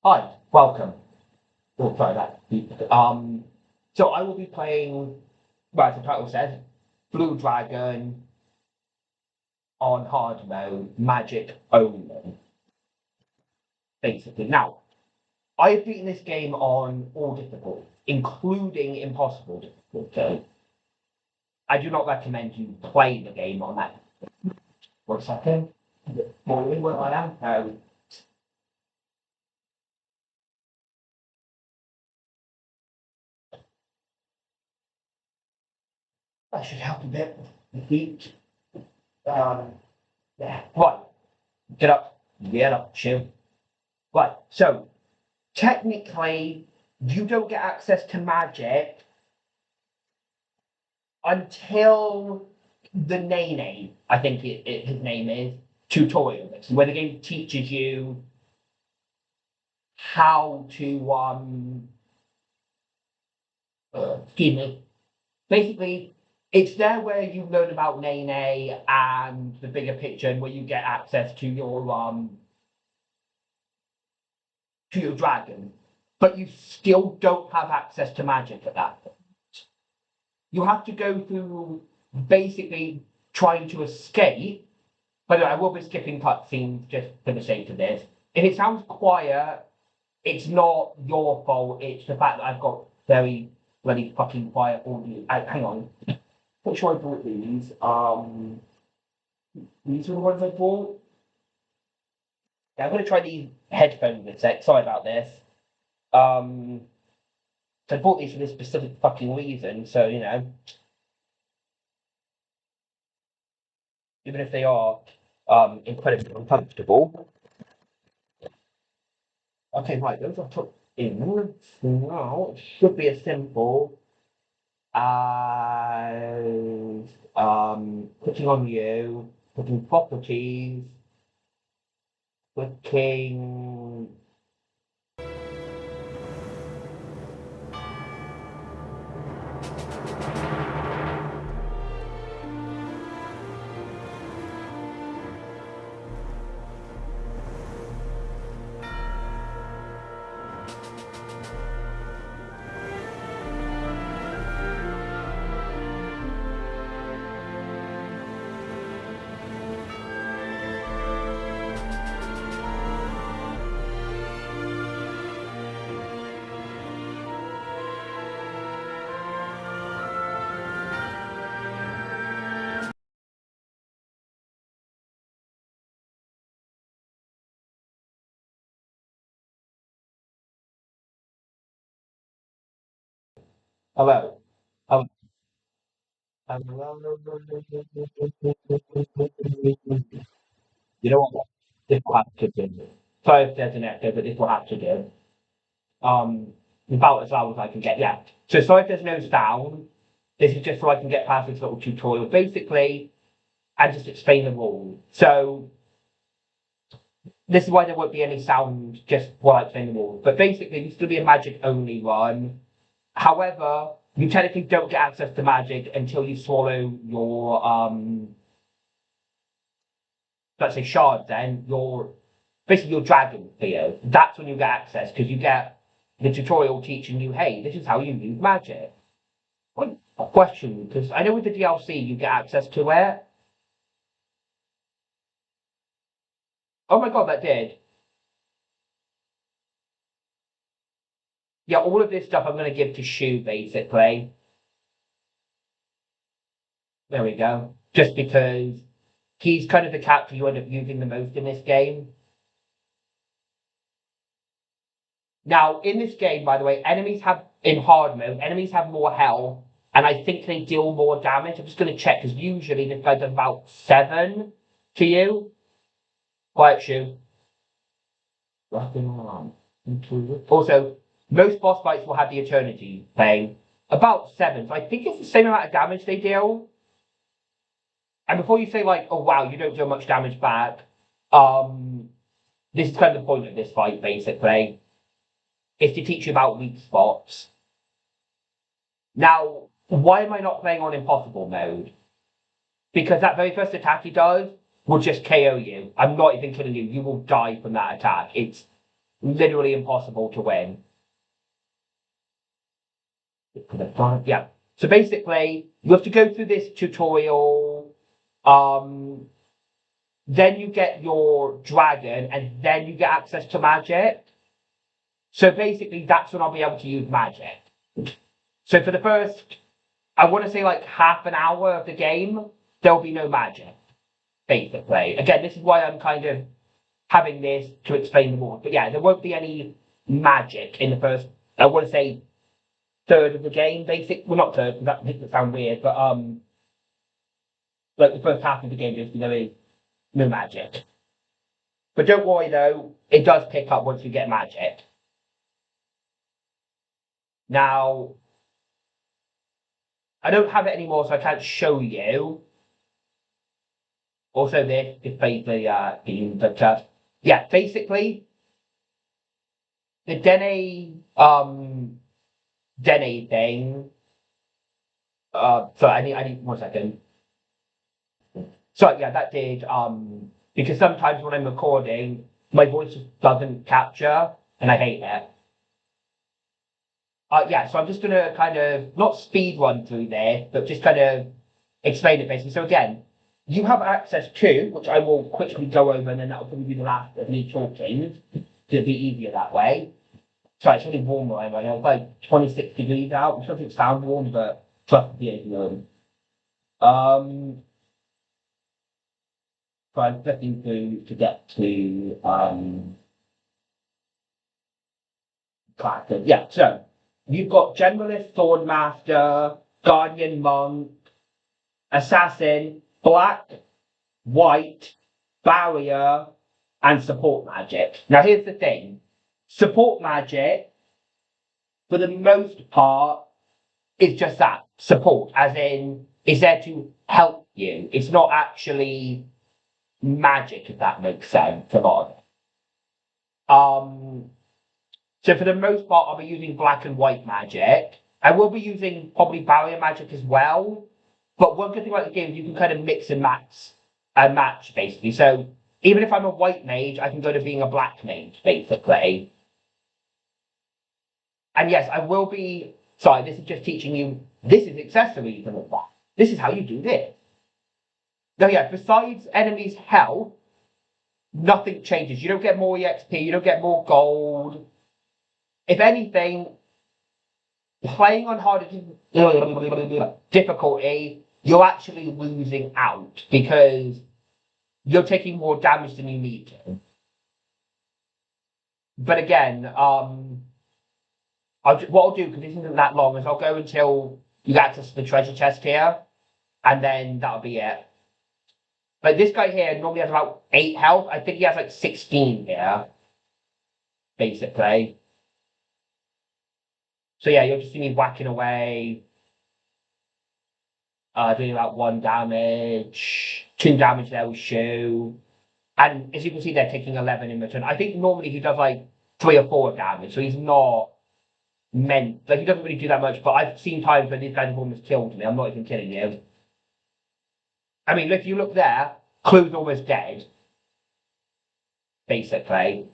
Hi, welcome. Oh, sorry, so I will be playing, well, as the title says, Blue Dragon on hard mode, magic only, basically. Now, I have beaten this game on all difficult, including impossible difficulty. I do not recommend you play the game on that. 1 second. Morning, where I am. That should help a bit. The heat. Yeah. Right. Get up, chill. Right. So technically, you don't get access to magic until the Nene, I think his name is, tutorial, where the game teaches you how to excuse me. Basically, it's there where you learn about Nene and the bigger picture, and where you get access to your dragon, but you still don't have access to magic at that point. You have to go through basically trying to escape. By the way, I will be skipping cutscenes just for the sake of this. If it sounds quiet, it's not your fault. It's the fact that I've got very bloody fucking quiet audio. Hang on. What sure I bought these. These are the ones I bought. Yeah, I'm gonna try these headphones in a sec. Sorry about this. So I bought these for this specific fucking reason. So even if they are incredibly uncomfortable. Okay, right, those are put in. Now it should be as simple as clicking on you, clicking properties, clicking. Hello. Hello. You know what? This will have to do. Sorry if there's an echo, but this will have to do. About as loud as I can get. Yeah. So sorry if there's no sound. This is just so I can get past this little tutorial. Basically, I just explain the rules. So this is why there won't be any sound just while I explain the rules. But basically, this will be a magic only run. However, you technically don't get access to magic until you swallow your let's say shards. Then your basically your dragon Theo. That's when you get access because you get the tutorial teaching you, hey, this is how you use magic. What a question, because I know with the DLC you get access to it. Oh my god, that did. Yeah, all of this stuff I'm going to give to Shu, basically. There we go. Just because he's kind of the character you end up using the most in this game. Now, in this game, by the way, in hard mode, enemies have more health, and I think they deal more damage. I'm just going to check, because usually this guy does about 7 to you. Quiet Shu. Also, most boss fights will have the Eternity thing. About 7. So I think it's the same amount of damage they deal. And before you say, like, oh wow, you don't deal much damage back, this is kind of the point of this fight, basically. Is to teach you about weak spots. Now, why am I not playing on impossible mode? Because that very first attack he does will just KO you. I'm not even kidding you. You will die from that attack. It's literally impossible to win. Yeah. So basically, you have to go through this tutorial. Then you get your dragon, and then you get access to magic. So basically, that's when I'll be able to use magic. So for the first, I want to say like half an hour of the game, there'll be no magic. Basically, again, this is why I'm kind of having this to explain the rules. But yeah, there won't be any magic in the first. I want to say third of the game, well, not third, because that makes it sound weird, but like the first half of the game, there is no magic. But don't worry though, it does pick up once you get magic. Now, I don't have it anymore, so I can't show you. Also, this displays the game, but yeah, basically, the Dene thing. So I need 1 second. So yeah, that did because sometimes when I'm recording, my voice doesn't capture, and I hate it. Yeah, so I'm just gonna kind of not speed run through there, but just kind of explain it basically. So again, you have access to, which I will quickly go over, and then that'll probably be the last of me talking. To be easier that way. Sorry, it's really warm right now. It's like 26 degrees out, which doesn't sound warm, but trust me, it's warm. So I'm flipping to get to classes. Yeah, so you've got Generalist, Swordmaster, Guardian Monk, Assassin, Black, White, Barrier, and Support Magic. Now here's the thing. Support Magic, for the most part, is just that. Support, as in, it's there to help you. It's not actually magic, if that makes sense, a lot of it. So for the most part, I'll be using black and white magic. I will be using probably barrier magic as well. But one good thing about the game is you can kind of mix and match basically. So even if I'm a white mage, I can go to being a black mage, basically. And yes, I will be sorry, this is just teaching you this is accessories and all that. This is how you do this. Now yeah, besides enemies' health, nothing changes. You don't get more EXP, you don't get more gold. If anything, playing on harder difficulty, you're actually losing out because you're taking more damage than you need to. But again, what I'll do, because this isn't that long, is I'll go until you get access to the treasure chest here, and then that'll be it. Like this guy here normally has about 8 health. I think he has like 16 here, basically. So yeah, you'll just see me whacking away, doing about 1 damage, 2 damage there with Shoe. And as you can see, they're taking 11 in return. I think normally he does like 3 or 4 damage, so he's not meant, like he doesn't really do that much, but I've seen times when these guys have almost killed me. I'm not even kidding you. I mean, if you look there, Clue's almost dead, basically.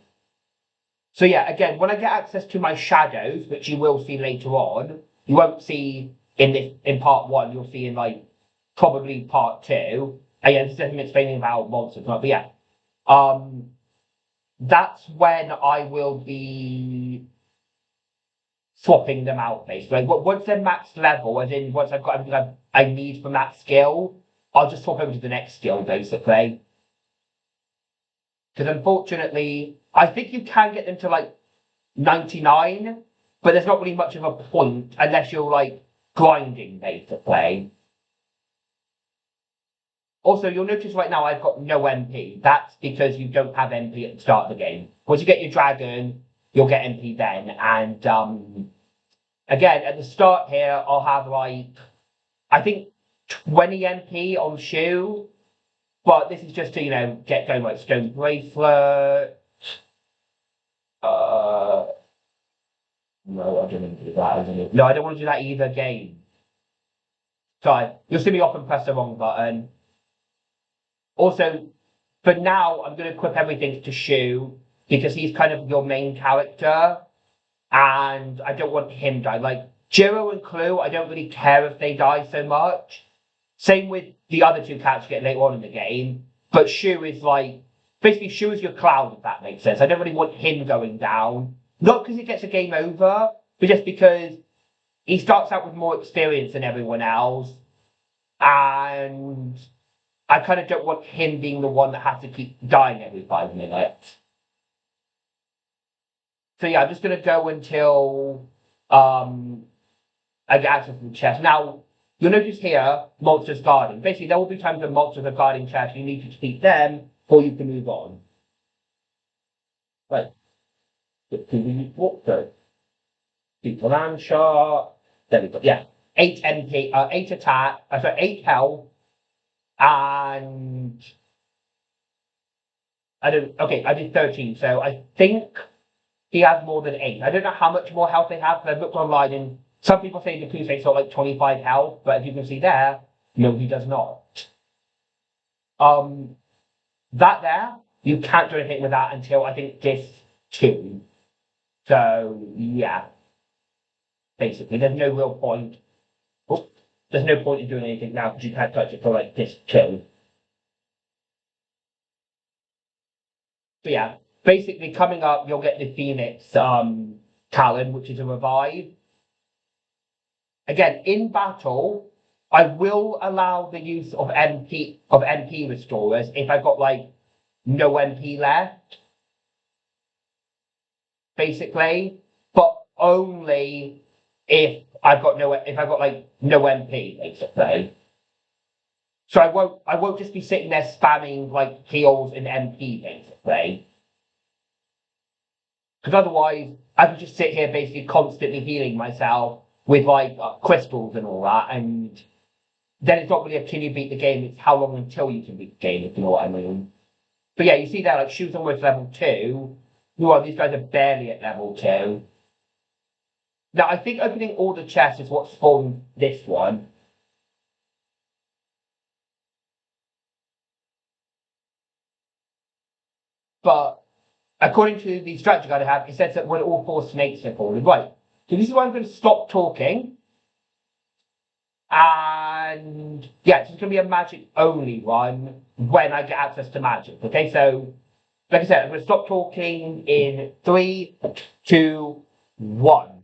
So yeah, again, when I get access to my shadows, which you will see later on, you won't see in part 1, you'll see in like probably part 2. And yeah, this is him explaining about monsters, but yeah. That's when I will be swapping them out basically. Like, once they're max level, as in once I've got everything I need from that skill, I'll just swap over to the next skill basically. Because unfortunately, I think you can get them to like 99, but there's not really much of a point unless you're like grinding basically. Also, you'll notice right now I've got no MP. That's because you don't have MP at the start of the game. Once you get your dragon, you'll get MP then. And again, at the start here, I'll have like, I think 20 MP on Shoe. But this is just to, get going like Stone Bracelet. No, I don't want to do that. No, I don't want to do that either game. Sorry, you'll see me often press the wrong button. Also, for now, I'm going to equip everything to Shoe. because he's kind of your main character, and I don't want him die. Like Jiro and Clue, I don't really care if they die so much. Same with the other two characters get later on in the game, but Shu is like basically Shu is your clown, if that makes sense. I don't really want him going down, not because he gets a game over, but just because he starts out with more experience than everyone else, and I kind of don't want him being the one that has to keep dying every 5 minutes. So yeah, I'm just gonna go until I get access to the chest. Now, you'll notice here, monsters guarding. Basically, there will be times when monsters are guarding chests, you need to defeat them, or you can move on. Right. Walk through. Beat the land shot. There we go. Yeah. 8 MP, 8 attack, sorry, 8 health, and I did 13, so I think he has more than 8. I don't know how much more health they have, but I've looked online and some people say the Crusade got like 25 health, but as you can see there, no, he does not. That there, you can't do anything with that until I think this 2. So yeah, basically, there's no real point. There's no point in doing anything now because you can't touch it for like this 2. But yeah, basically coming up, you'll get the Phoenix Talon, which is a revive. Again, in battle, I will allow the use of MP restorers if I've got like no MP left, basically, but only if I've got like no MP, basically. So I won't just be sitting there spamming like heals and MP, basically. Because otherwise, I could just sit here basically constantly healing myself with like crystals and all that, and then it's not really a can you beat the game, it's how long until you can beat the game, if you know what I mean. But yeah, you see there, like, Shu's almost level 2. Well, these guys are barely at level 2. Now, I think opening all the chests is what spawned this one. But according to the strategy guide I have, it says that when all 4 snakes are falling. Right. So this is why I'm going to stop talking. And yeah, it's going to be a magic only one when I get access to magic. Okay, so like I said, I'm going to stop talking in 3, 2, 1.